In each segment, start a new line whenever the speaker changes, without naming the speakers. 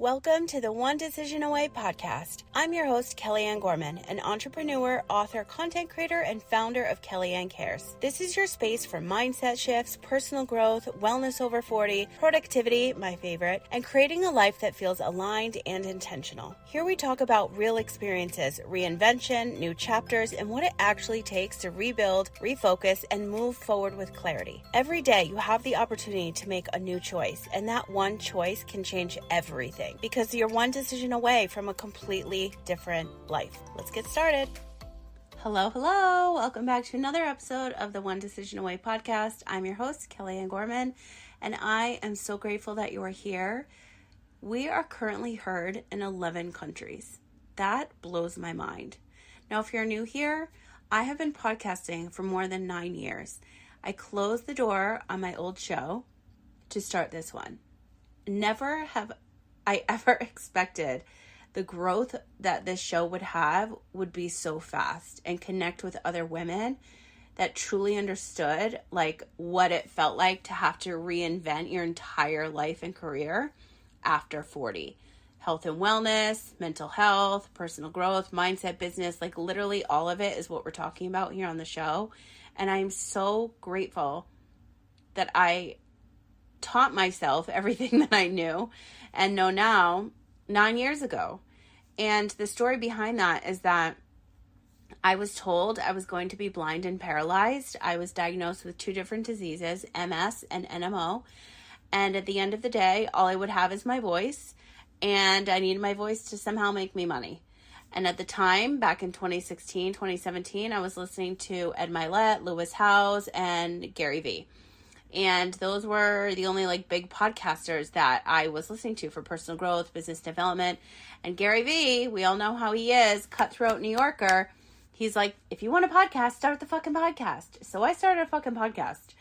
Welcome to the One Decision Away podcast. I'm your host, Kellyanne Gorman, an entrepreneur, author, content creator, and founder of Kellyanne Cares. This is your space for mindset shifts, personal growth, wellness over 40, productivity, my favorite, and creating a life that feels aligned and intentional. Here we talk about real experiences, reinvention, new chapters, and what it actually takes to rebuild, refocus, and move forward with clarity. Every day you have the opportunity to make a new choice, and that one choice can change everything. Because you're one decision away from a completely different life. Let's get started. Hello. Welcome back to another episode of the One Decision Away podcast. I'm your host, Kellyanne Gorman, and I am so grateful that you are here. We are currently heard in 11 countries. That blows my mind. Now, if you're new here, I have been podcasting for more than 9 years. I closed the door on my old show to start this one. Never have I ever expected the growth that this show would have would be so fast and connect with other women that truly understood like what it felt like to have to reinvent your entire life and career after 40. Health and wellness, mental health, personal growth, mindset, business, like literally all of it is what we're talking about here on the show. And I'm so grateful that I taught myself everything that I knew and know now 9 years ago. And the story behind that is that I was told I was going to be blind and paralyzed. I was diagnosed with 2 different diseases, MS and NMO. And at the end of the day, all I would have is my voice, and I needed my voice to somehow make me money. And at the time, back in 2016, 2017, I was listening to Ed Mylett, Lewis Howes, and Gary Vee. And those were the only like big podcasters that I was listening to for personal growth, business development. And Gary Vee, we all know how he is, cutthroat New Yorker. He's like, if you want a podcast, start the fucking podcast. So I started a fucking podcast.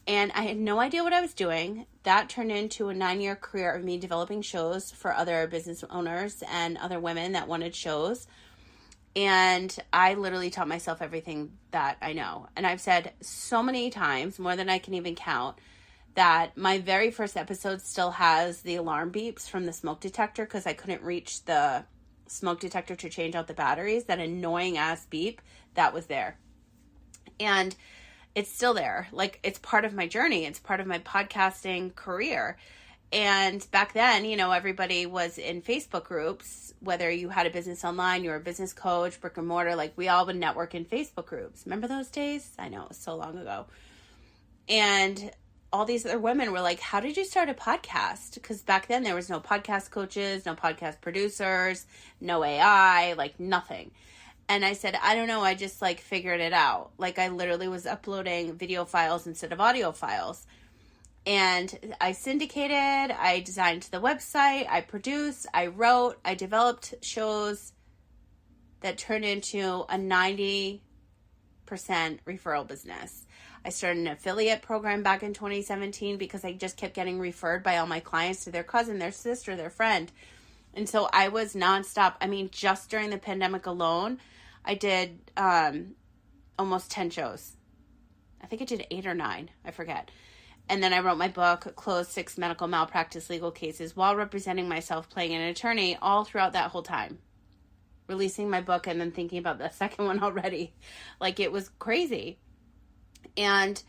And I had no idea what I was doing. That turned into a 9-year career of me developing shows for other business owners and other women that wanted shows. And I literally taught myself everything that I know. And I've said so many times, more than I can even count, that my very first episode still has the alarm beeps from the smoke detector because I couldn't reach the smoke detector to change out the batteries. That annoying ass beep, that was there. And it's still there. Like, it's part of my journey. It's part of my podcasting career. And back then, you know, everybody was in Facebook groups, whether you had a business online, you were a business coach, brick and mortar, like we all would network in Facebook groups. Remember those days? I know, it was so long ago. And all these other women were like, how did you start a podcast? Because back then there was no podcast coaches, no podcast producers, no AI, like nothing. And I said, I don't know, I just like figured it out. Like I literally was uploading video files instead of audio files. And I syndicated, I designed the website, I produced, I wrote, I developed shows that turned into a 90% referral business. I started an affiliate program back in 2017 because I just kept getting referred by all my clients to their cousin, their sister, their friend. And so I was nonstop. I mean, just during the pandemic alone, I did almost 10 shows. I think I did 8 or 9, I forget. And then I wrote my book, closed 6 medical malpractice legal cases while representing myself, playing an attorney all throughout that whole time. Releasing my book and then thinking about the second one already. Like, it was crazy. And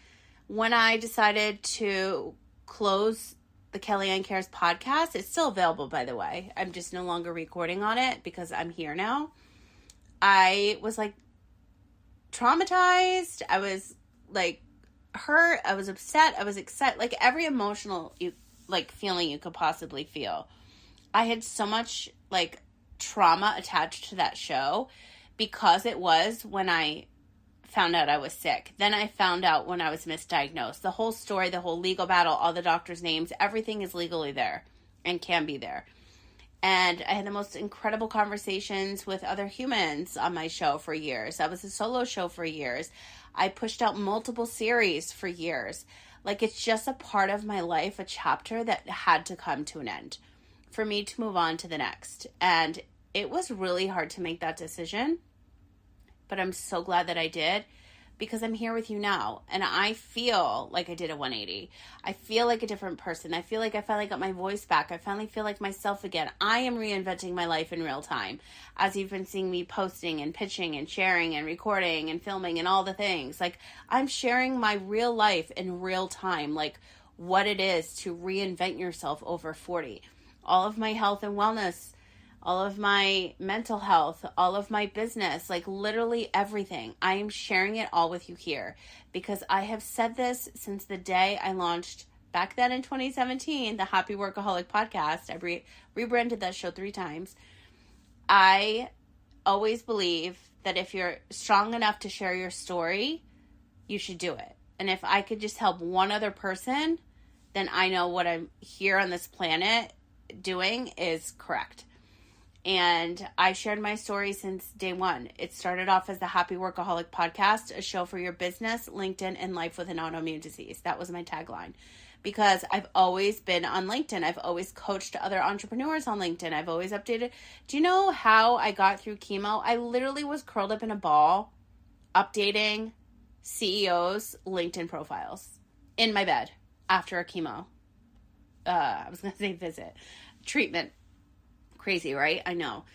when I decided to close the Kellyanne Cares podcast, it's still available, by the way. I'm just no longer recording on it because I'm here now. I was like traumatized. I was like hurt, I was upset, I was excited, like every emotional feeling you could possibly feel. I had so much like trauma attached to that show because it was when I found out I was sick. Then I found out when I was misdiagnosed. The whole story, the whole legal battle, all the doctors' names, everything is legally there and can be there. And I had the most incredible conversations with other humans on my show for years. I was a solo show for years. I pushed out multiple series for years. Like, it's just a part of my life, a chapter that had to come to an end for me to move on to the next. And it was really hard to make that decision, but I'm so glad that I did because I'm here with you now. And I feel like I did a 180. I feel like a different person. I feel like I finally got my voice back. I finally feel like myself again. I am reinventing my life in real time, as you've been seeing me posting and pitching and sharing and recording and filming and all the things. Like, I'm sharing my real life in real time, like what it is to reinvent yourself over 40. All of my health and wellness, all of my mental health, all of my business, like literally everything. I am sharing it all with you here because I have said this since the day I launched back then in 2017, the Happy Workaholic podcast. I rebranded that show 3 times. I always believe that if you're strong enough to share your story, you should do it. And if I could just help one other person, then I know what I'm here on this planet doing is correct. And I shared my story since day one. It started off as the Happy Workaholic podcast, a show for your business, LinkedIn, and life with an autoimmune disease. That was my tagline. Because I've always been on LinkedIn. I've always coached other entrepreneurs on LinkedIn. I've always updated. Do you know how I got through chemo? I literally was curled up in a ball, updating CEOs' LinkedIn profiles in my bed after a chemo. I was going to say visit. Treatment. Crazy, right? I know.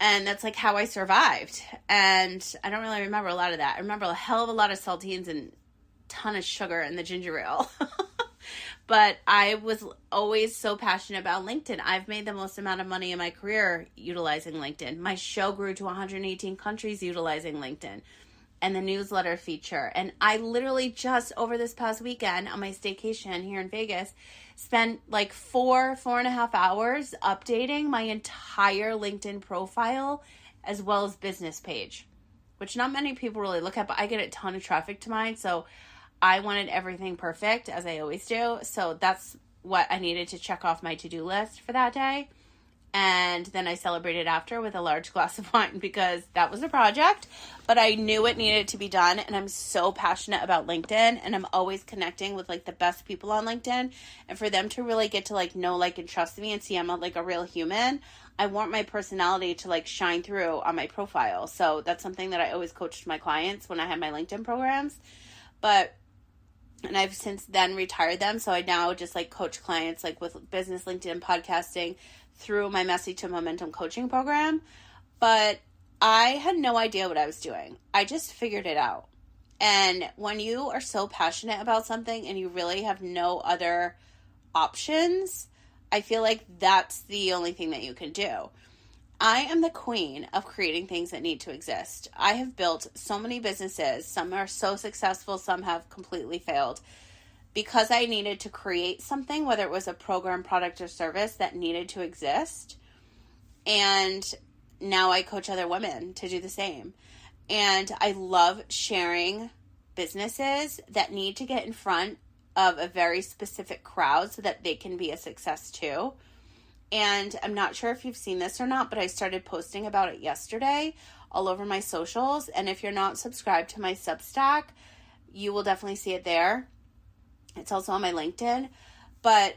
And that's like how I survived. And I don't really remember a lot of that. I remember a hell of a lot of saltines and ton of sugar in the ginger ale. But I was always so passionate about LinkedIn. I've made the most amount of money in my career utilizing LinkedIn. My show grew to 118 countries utilizing LinkedIn and the newsletter feature. And I literally just over this past weekend on my staycation here in Vegas spent like 4.5 hours updating my entire LinkedIn profile as well as business page, which not many people really look at, but I get a ton of traffic to mine. So I wanted everything perfect, as I always do. So that's what I needed to check off my to-do list for that day. And then I celebrated after with a large glass of wine because that was a project, but I knew it needed to be done. And I'm so passionate about LinkedIn, and I'm always connecting with like the best people on LinkedIn. And for them to really get to like know, like, and trust me and see I'm like a real human, I want my personality to like shine through on my profile. So that's something that I always coached my clients when I had my LinkedIn programs. And I've since then retired them. So I now just like coach clients like with business, LinkedIn, podcasting through my Messy to Momentum coaching program. But I had no idea what I was doing. I just figured it out. And when you are so passionate about something and you really have no other options, I feel like that's the only thing that you can do. I am the queen of creating things that need to exist. I have built so many businesses. Some are so successful, some have completely failed. Because I needed to create something, whether it was a program, product, or service that needed to exist. And now I coach other women to do the same. And I love sharing businesses that need to get in front of a very specific crowd so that they can be a success too. And I'm not sure if you've seen this or not, but I started posting about it yesterday all over my socials. And if you're not subscribed to my Substack, you will definitely see it there. It's also on my LinkedIn. But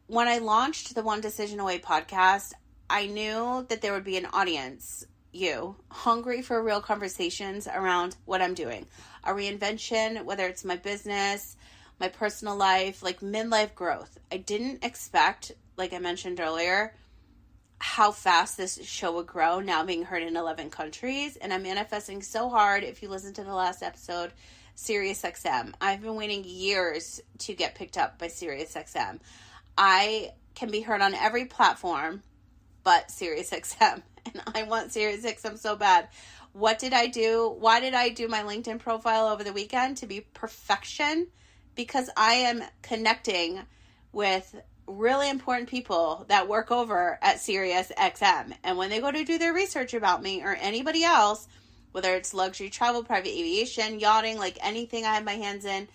when I launched the One Decision Away podcast, I knew that there would be an audience, you, hungry for real conversations around what I'm doing. A reinvention, whether it's my business, my personal life, like midlife growth. I didn't expect, like I mentioned earlier, how fast this show would grow, now being heard in 11 countries. And I'm manifesting so hard. If you listen to the last episode, SiriusXM. I've been waiting years to get picked up by SiriusXM. I can be heard on every platform but SiriusXM. And I want SiriusXM so bad. What did I do? Why did I do my LinkedIn profile over the weekend? To be perfection. Because I am connecting with really important people that work over at SiriusXM. And when they go to do their research about me or anybody else, whether it's luxury travel, private aviation, yachting, like anything I have my hands in,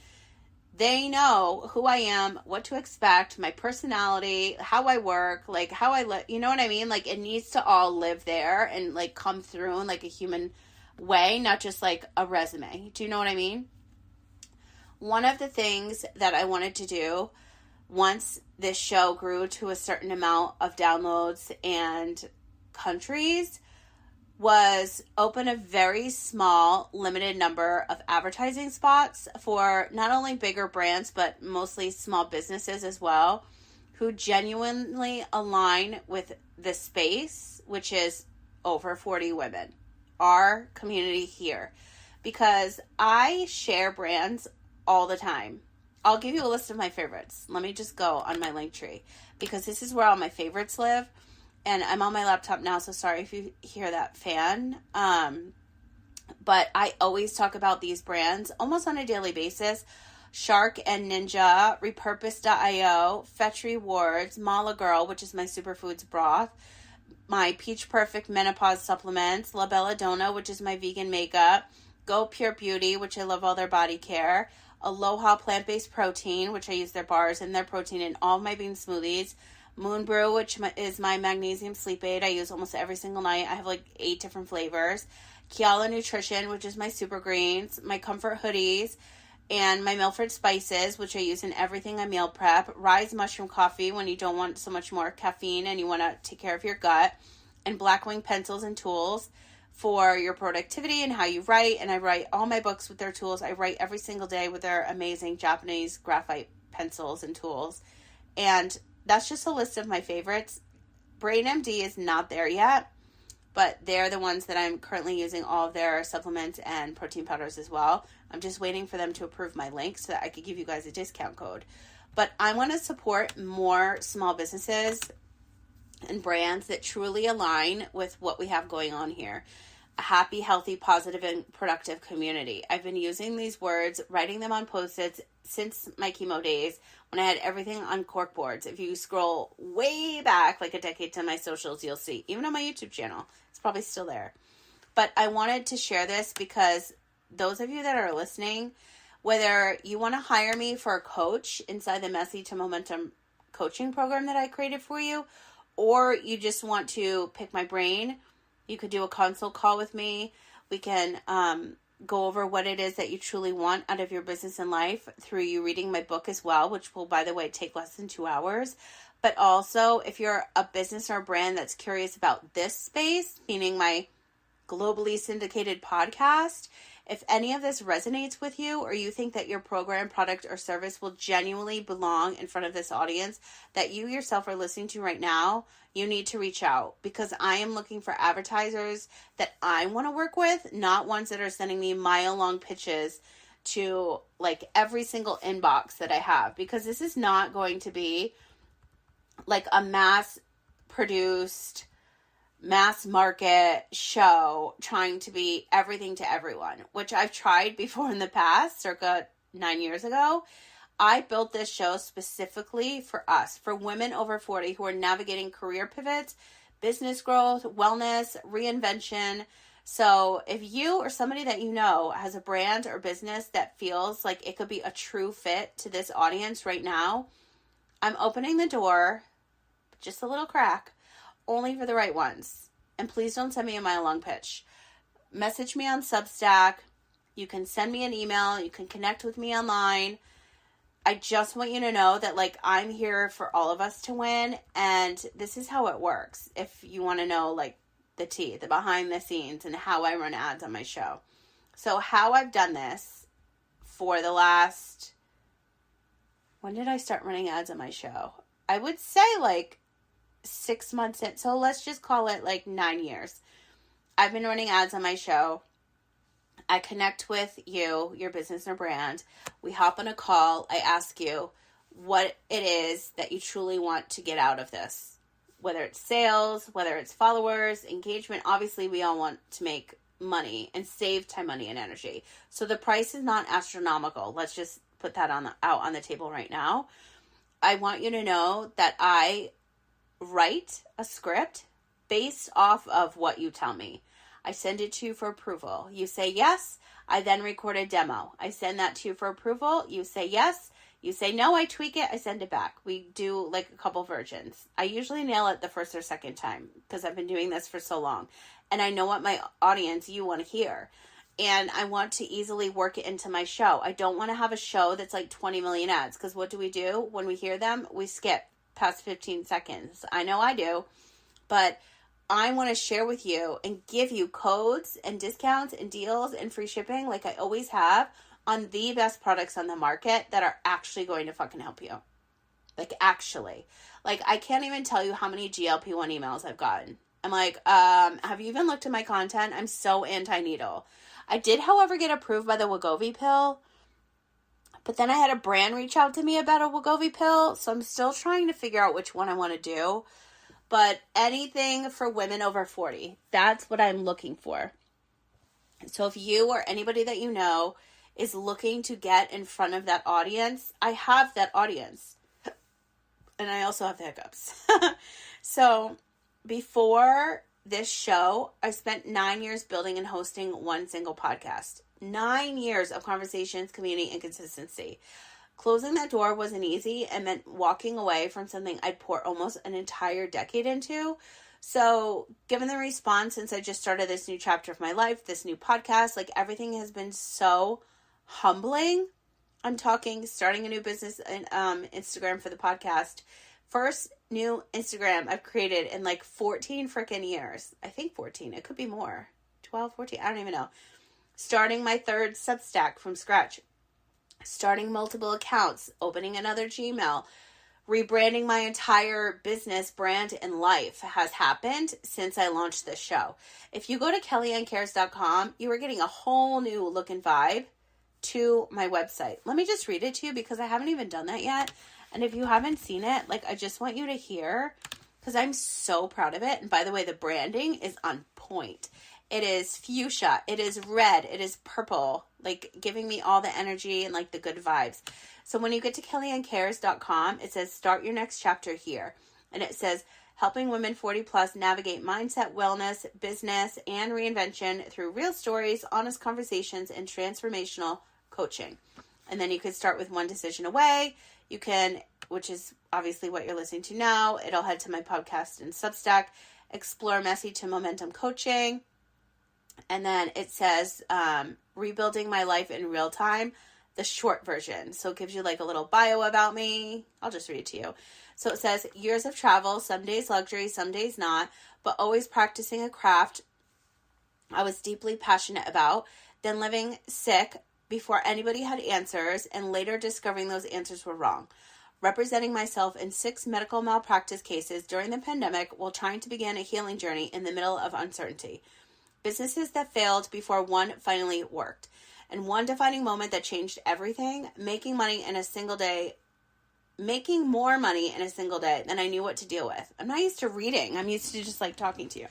they know who I am, what to expect, my personality, how I work, like how I live, you know what I mean? Like it needs to all live there and like come through in like a human way, not just like a resume. Do you know what I mean? One of the things that I wanted to do once this show grew to a certain amount of downloads and countries was open a very small, limited number of advertising spots for not only bigger brands, but mostly small businesses as well, who genuinely align with the space, which is over 40 women, our community here. Because I share brands all the time. I'll give you a list of my favorites. Let me just go on my Linktree, because this is where all my favorites live. And I'm on my laptop now, so sorry if you hear that fan. But I always talk about these brands almost on a daily basis. Shark and Ninja, Repurpose.io, Fetch Rewards, Mala Girl, which is my superfoods broth, my Peach Perfect menopause supplements, La Belladonna, which is my vegan makeup, Go Pure Beauty, which I love all their body care, Aloha plant-based protein, which I use their bars and their protein in all of my bean smoothies, Moon Brew, which is my magnesium sleep aid. I use almost every single night. I have like 8 different flavors. Kiala Nutrition, which is my super greens, my comfort hoodies, and my Milford spices, which I use in everything I meal prep. Rise mushroom coffee when you don't want so much more caffeine and you want to take care of your gut. And Blackwing pencils and tools for your productivity and how you write. And I write all my books with their tools. I write every single day with their amazing Japanese graphite pencils and tools. And that's just a list of my favorites. BrainMD is not there yet, but they're the ones that I'm currently using all of their supplements and protein powders as well. I'm just waiting for them to approve my link so that I could give you guys a discount code. But I want to support more small businesses and brands that truly align with what we have going on here. A happy, healthy, positive, and productive community. I've been using these words, writing them on Post-its since my chemo days when I had everything on cork boards. If you scroll way back, like a decade to my socials, you'll see. Even on my YouTube channel, it's probably still there. But I wanted to share this because those of you that are listening, whether you want to hire me for a coach inside the Messy to Momentum coaching program that I created for you, or you just want to pick my brain, you could do a consult call with me. We can go over what it is that you truly want out of your business and life through you reading my book as well, which will, by the way, take less than 2 hours. But also, if you're a business or a brand that's curious about this space, meaning my globally syndicated podcast, if any of this resonates with you, or you think that your program, product, or service will genuinely belong in front of this audience that you yourself are listening to right now, you need to reach out, because I am looking for advertisers that I want to work with, not ones that are sending me mile-long pitches to like every single inbox that I have, because this is not going to be like a mass-produced, mass market show trying to be everything to everyone, which I've tried before in the past, circa 9 years ago. I built this show specifically for us, for women over 40 who are navigating career pivots, business growth, wellness, reinvention. So if you or somebody that you know has a brand or business that feels like it could be a true fit to this audience right now, I'm opening the door, just a little crack, only for the right ones. And please don't send me a mile-long pitch. Message me on Substack. You can send me an email. You can connect with me online. I just want you to know that, like, I'm here for all of us to win. And this is how it works. If you want to know, like, the tea, the behind the scenes, and how I run ads on my show. So how I've done this for the last... When did I start running ads on my show? I would say, like, 6 months in. So let's just call it like 9 years. I've been running ads on my show. I connect with you, your business or brand. We hop on a call. I ask you what it is that you truly want to get out of this. Whether it's sales, whether it's followers, engagement. Obviously, we all want to make money and save time, money, and energy. So the price is not astronomical. Let's just put that out on the table right now. I want you to know that I write a script based off of what you tell me. I send it to you for approval. You say yes. I then record a demo. I send that to you for approval. You say yes. You say no, I tweak it. I send it back. We do like a couple versions. I usually nail it the first or second time because I've been doing this for so long. And I know what my audience, you want to hear. And I want to easily work it into my show. I don't want to have a show that's like 20 million ads, because what do? When we hear them, we skip past 15 seconds. I know I do, but I want to share with you and give you codes and discounts and deals and free shipping like I always have on the best products on the market that are actually going to fucking help you. Like, actually. Like, I can't even tell you how many GLP-1 emails I've gotten. I'm like, have you even looked at my content? I'm so anti-needle. I did, however, get approved by the Wegovy pill. But then I had a brand reach out to me about a Wegovy pill. So I'm still trying to figure out which one I want to do. But anything for women over 40, that's what I'm looking for. So if you or anybody that you know is looking to get in front of that audience, I have that audience. And I also have the hiccups. So before this show, I spent 9 years building and hosting one single podcast. 9 years of conversations, community, and consistency. Closing that door wasn't easy and meant walking away from something I'd poured almost an entire decade into. So given the response since I just started this new chapter of my life, this new podcast, like everything has been so humbling. I'm talking starting a new business and Instagram for the podcast. First new Instagram I've created in like 14 freaking years. I think 14. It could be more. 12, 14. I don't even know. Starting my third Substack from scratch. Starting multiple accounts. Opening another Gmail. Rebranding my entire business, brand, and life has happened since I launched this show. If you go to kellyannecares.com, you are getting a whole new look and vibe to my website. Let me just read it to you because I haven't even done that yet. And if you haven't seen it, like, I just want you to hear because I'm so proud of it. And by the way, the branding is on point. It is fuchsia. It is red. It is purple, like giving me all the energy and like the good vibes. So when you get to kellyannecares.com, it says start your next chapter here. And it says helping women 40 plus navigate mindset, wellness, business, and reinvention through real stories, honest conversations, and transformational coaching. And then you could start with one decision away. You can, which is obviously what you're listening to now. It'll head to my podcast and Substack, explore messy to momentum coaching. And then it says rebuilding my life in real time, the short version. So it gives you like a little bio about me. I'll just read it to you. So it says years of travel, some days luxury, some days not, but always practicing a craft I was deeply passionate about, then living sick before anybody had answers, and later discovering those answers were wrong. Representing myself in 6 medical malpractice cases during the pandemic while trying to begin a healing journey in the middle of uncertainty. Businesses that failed before one finally worked. And one defining moment that changed everything, making more money in a single day than I knew what to deal with. I'm not used to reading. I'm used to just like talking to you.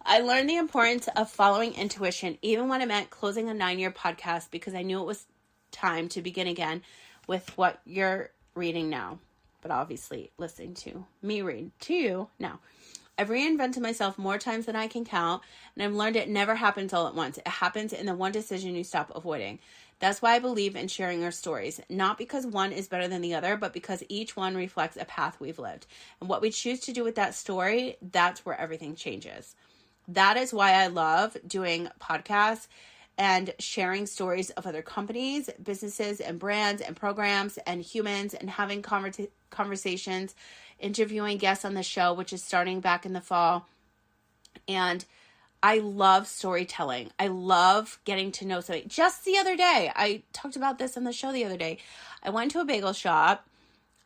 I learned the importance of following intuition, even when it meant closing a 9-year podcast, because I knew it was time to begin again with what you're reading now, but obviously listening to me read to you now. I've reinvented myself more times than I can count, and I've learned it never happens all at once. It happens in the one decision you stop avoiding. That's why I believe in sharing our stories, not because one is better than the other, but because each one reflects a path we've lived. And what we choose to do with that story, that's where everything changes. That is why I love doing podcasts and sharing stories of other companies, businesses, and brands, and programs, and humans, and having conversations, interviewing guests on the show, which is starting back in the fall. And I love storytelling. I love getting to know somebody. Just the other day, I talked about this on the show the other day. I went to a bagel shop.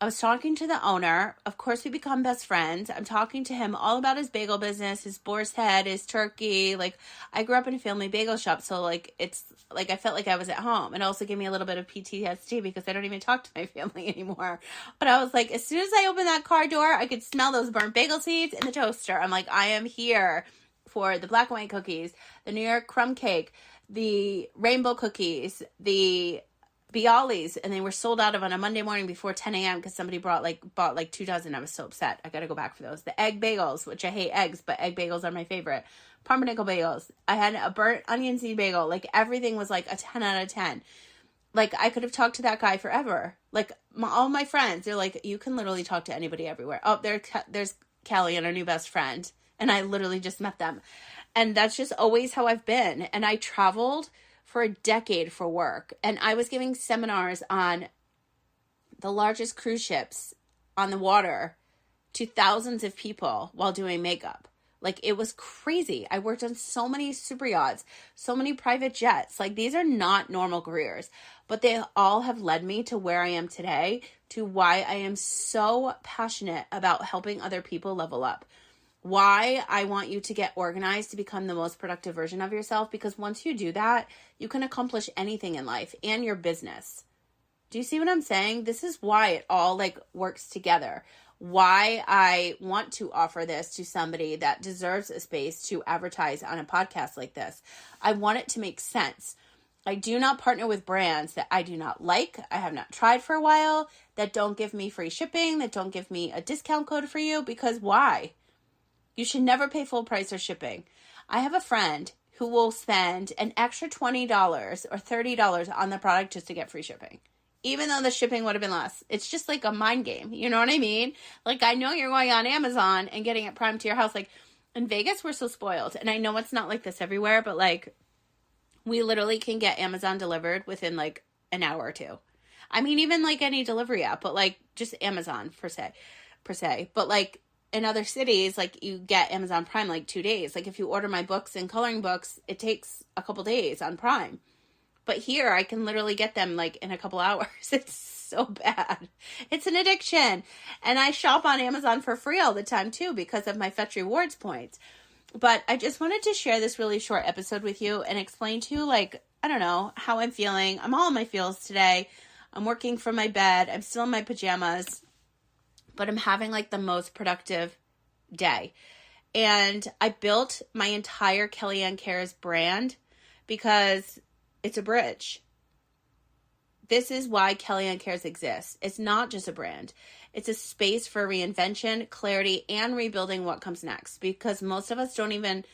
I was talking to the owner. Of course, we become best friends. I'm talking to him all about his bagel business, his boar's head, his turkey. Like, I grew up in a family bagel shop, so like it's like I felt like I was at home. It also gave me a little bit of PTSD because I don't even talk to my family anymore. But I was like, as soon as I opened that car door, I could smell those burnt bagel seeds in the toaster. I'm like, I am here for the black and white cookies, the New York crumb cake, the rainbow cookies, the Bialys, and they were sold out of on a Monday morning before 10 a.m. because somebody bought like 2 dozen. I was so upset. I got to go back for those. The egg bagels, which I hate eggs, but egg bagels are my favorite. Pumpernickel bagels. I had a burnt onion seed bagel. Like, everything was like a 10 out of 10. Like, I could have talked to that guy forever. Like, all my friends, they're like, you can literally talk to anybody everywhere. Oh, there's Kelly and our new best friend. And I literally just met them. And that's just always how I've been. And I traveled for a decade for work. And I was giving seminars on the largest cruise ships on the water to thousands of people while doing makeup. Like, it was crazy. I worked on so many super yachts, so many private jets. Like, these are not normal careers, but they all have led me to where I am today, to why I am so passionate about helping other people level up. Why I want you to get organized to become the most productive version of yourself, because once you do that, you can accomplish anything in life and your business. Do you see what I'm saying? This is why it all like works together. Why I want to offer this to somebody that deserves a space to advertise on a podcast like this. I want it to make sense. I do not partner with brands that I do not like, I have not tried for a while, that don't give me free shipping, that don't give me a discount code for you, because why? You should never pay full price or shipping. I have a friend who will spend an extra $20 or $30 on the product just to get free shipping, even though the shipping would have been less. It's just like a mind game. You know what I mean? Like, I know you're going on Amazon and getting it primed to your house. Like, in Vegas, we're so spoiled. And I know it's not like this everywhere, but like, we literally can get Amazon delivered within like an hour or two. I mean, even like any delivery app, but like just Amazon per se. But like, in other cities, like, you get Amazon Prime like 2 days. Like, if you order my books and coloring books, it takes a couple days on Prime. But here, I can literally get them like in a couple hours. It's so bad. It's an addiction. And I shop on Amazon for free all the time too, because of my Fetch Rewards points. But I just wanted to share this really short episode with you and explain to you, like, I don't know, how I'm feeling. I'm all in my feels today. I'm working from my bed. I'm still in my pajamas. But I'm having like the most productive day. And I built my entire Kellyanne Cares brand because it's a bridge. This is why Kellyanne Cares exists. It's not just a brand. It's a space for reinvention, clarity, and rebuilding what comes next. Because most of us don't even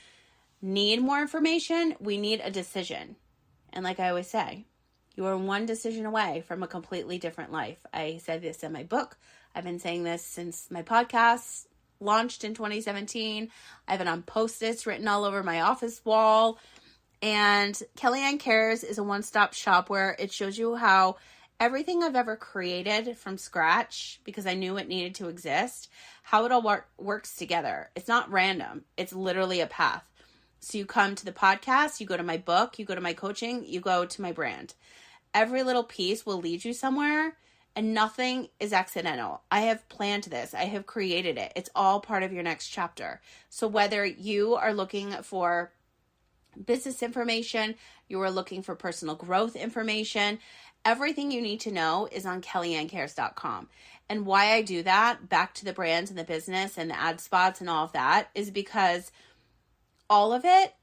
need more information. We need a decision. And like I always say, you are one decision away from a completely different life. I said this in my book. I've been saying this since my podcast launched in 2017. I have it on Post-its written all over my office wall. And Kellyanne Cares is a one-stop shop where it shows you how everything I've ever created from scratch, because I knew it needed to exist, how it all works together. It's not random. It's literally a path. So you come to the podcast, you go to my book, you go to my coaching, you go to my brand. Every little piece will lead you somewhere. And nothing is accidental. I have planned this. I have created it. It's all part of your next chapter. So whether you are looking for business information, you are looking for personal growth information, everything you need to know is on kellyannecares.com. And why I do that, back to the brands and the business and the ad spots and all of that, is because all of it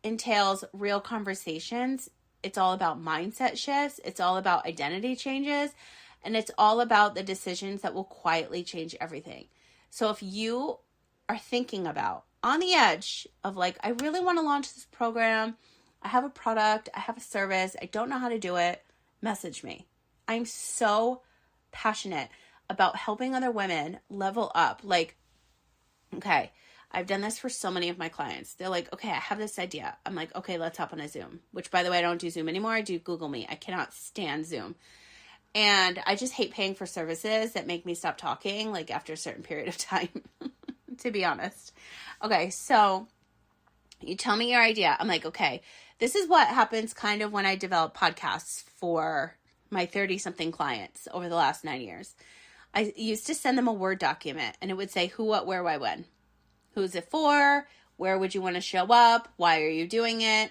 entails real conversations. It's all about mindset shifts. It's all about identity changes. And it's all about the decisions that will quietly change everything. So if you are thinking about, on the edge of like, I really want to launch this program, I have a product, I have a service, I don't know how to do it, message me. I'm so passionate about helping other women level up. Like, okay, I've done this for so many of my clients. They're like, okay, I have this idea. I'm like, okay, let's hop on a Zoom. Which, by the way, I don't do Zoom anymore. I do Google Meet. I cannot stand Zoom. And I just hate paying for services that make me stop talking, like, after a certain period of time, to be honest. Okay, so you tell me your idea. I'm like, okay, this is what happens kind of when I develop podcasts for my 30-something clients over the last 9 years. I used to send them a Word document, and it would say who, what, where, why, when. Who's it for? Where would you want to show up? Why are you doing it?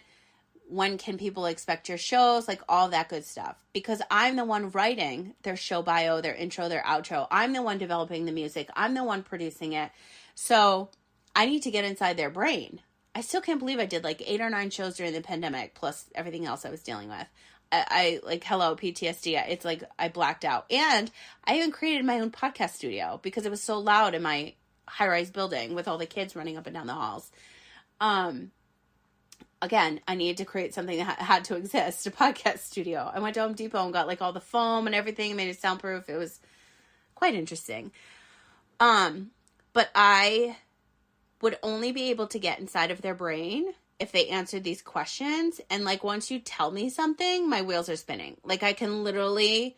When can people expect your shows? Like, all that good stuff. Because I'm the one writing their show bio, their intro, their outro. I'm the one developing the music. I'm the one producing it. So I need to get inside their brain. I still can't believe I did like 8 or 9 shows during the pandemic, plus everything else I was dealing with. I like, hello, PTSD. It's like I blacked out. And I even created my own podcast studio because it was so loud in my high-rise building with all the kids running up and down the halls. Again, I needed to create something that had to exist, a podcast studio. I went to Home Depot and got like all the foam and everything, made it soundproof. It was quite interesting. But I would only be able to get inside of their brain if they answered these questions. And like, once you tell me something, my wheels are spinning. Like, I can literally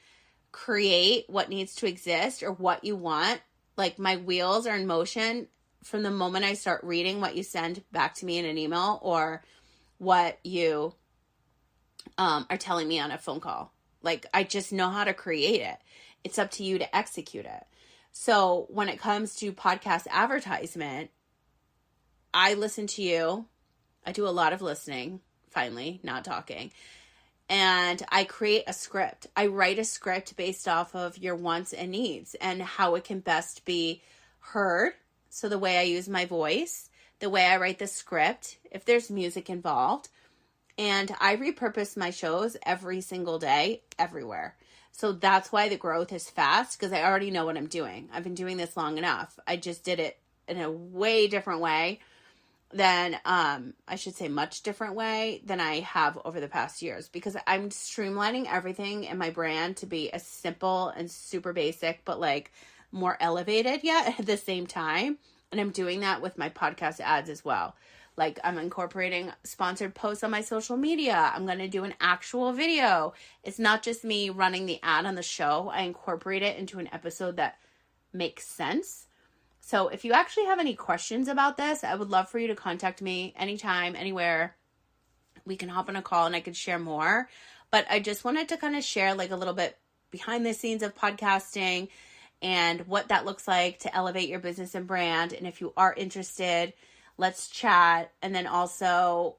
create what needs to exist or what you want. Like, my wheels are in motion from the moment I start reading what you send back to me in an email or what you are telling me on a phone call. Like, I just know how to create it. It's up to you to execute it. So when it comes to podcast advertisement, I listen to you. I do a lot of listening, finally, not talking. And I create a script. I write a script based off of your wants and needs and how it can best be heard. So the way I use my voice, the way I write the script, if there's music involved. And I repurpose my shows every single day, everywhere. So that's why the growth is fast, because I already know what I'm doing. I've been doing this long enough. I just did it in a way different way than, I should say much different way than I have over the past years, because I'm streamlining everything in my brand to be as simple and super basic, but like more elevated yet at the same time. And I'm doing that with my podcast ads as well. Like, I'm incorporating sponsored posts on my social media. I'm going to do an actual video. It's not just me running the ad on the show. I incorporate it into an episode that makes sense. So if you actually have any questions about this, I would love for you to contact me anytime, anywhere. We can hop on a call and I could share more. But I just wanted to kind of share like a little bit behind the scenes of podcasting and what that looks like to elevate your business and brand. And if you are interested, let's chat. And then also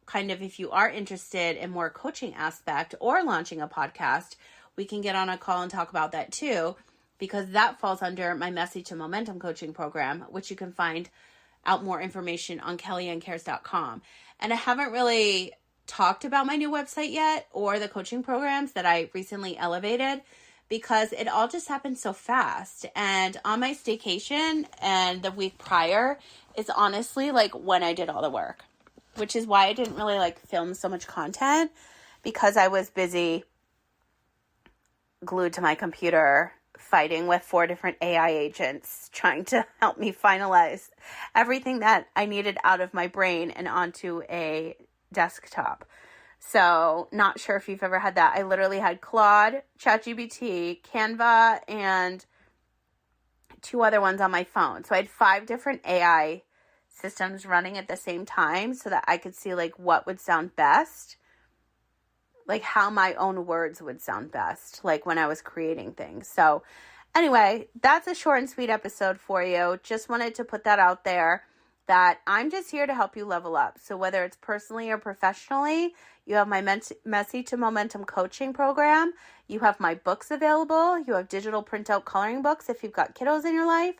kind of if you are interested in more coaching aspect or launching a podcast, we can get on a call and talk about that too, because that falls under my Messy to Momentum coaching program, which you can find out more information on kellyannecares.com. And I haven't really talked about my new website yet or the coaching programs that I recently elevated, because it all just happened so fast. And on my staycation and the week prior is honestly like when I did all the work, which is why I didn't really like film so much content, because I was busy glued to my computer fighting with 4 different AI agents trying to help me finalize everything that I needed out of my brain and onto a desktop. So not sure if you've ever had that. I literally had Claude, ChatGPT, Canva, and 2 other ones on my phone. So I had 5 different AI systems running at the same time so that I could see like what would sound best, like how my own words would sound best, like when I was creating things. So anyway, that's a short and sweet episode for you. Just wanted to put that out there, that I'm just here to help you level up. So whether it's personally or professionally, you have my Messy to Momentum coaching program. You have my books available. You have digital printout coloring books if you've got kiddos in your life.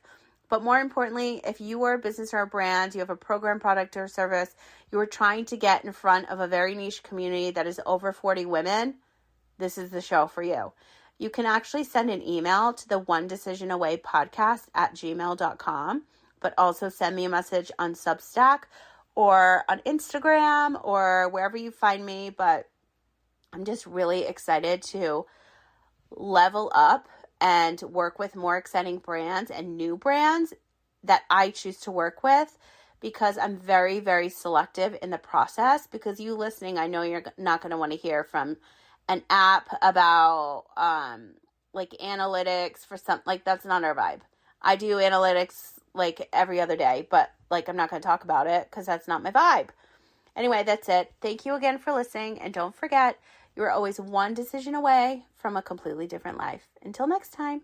But more importantly, if you are a business or a brand, you have a program, product, or service, you are trying to get in front of a very niche community that is over 40 women, this is the show for you. You can actually send an email to the onedecisionawaypodcast@gmail.com, but also send me a message on Substack or on Instagram or wherever you find me. But I'm just really excited to level up and work with more exciting brands and new brands that I choose to work with, because I'm very, very selective in the process. Because you listening, I know you're not going to want to hear from an app about like analytics for something. Like, that's not our vibe. I do analytics like every other day, but like I'm not going to talk about it because that's not my vibe. Anyway, that's it. Thank you again for listening. And don't forget, you are always one decision away from a completely different life. Until next time.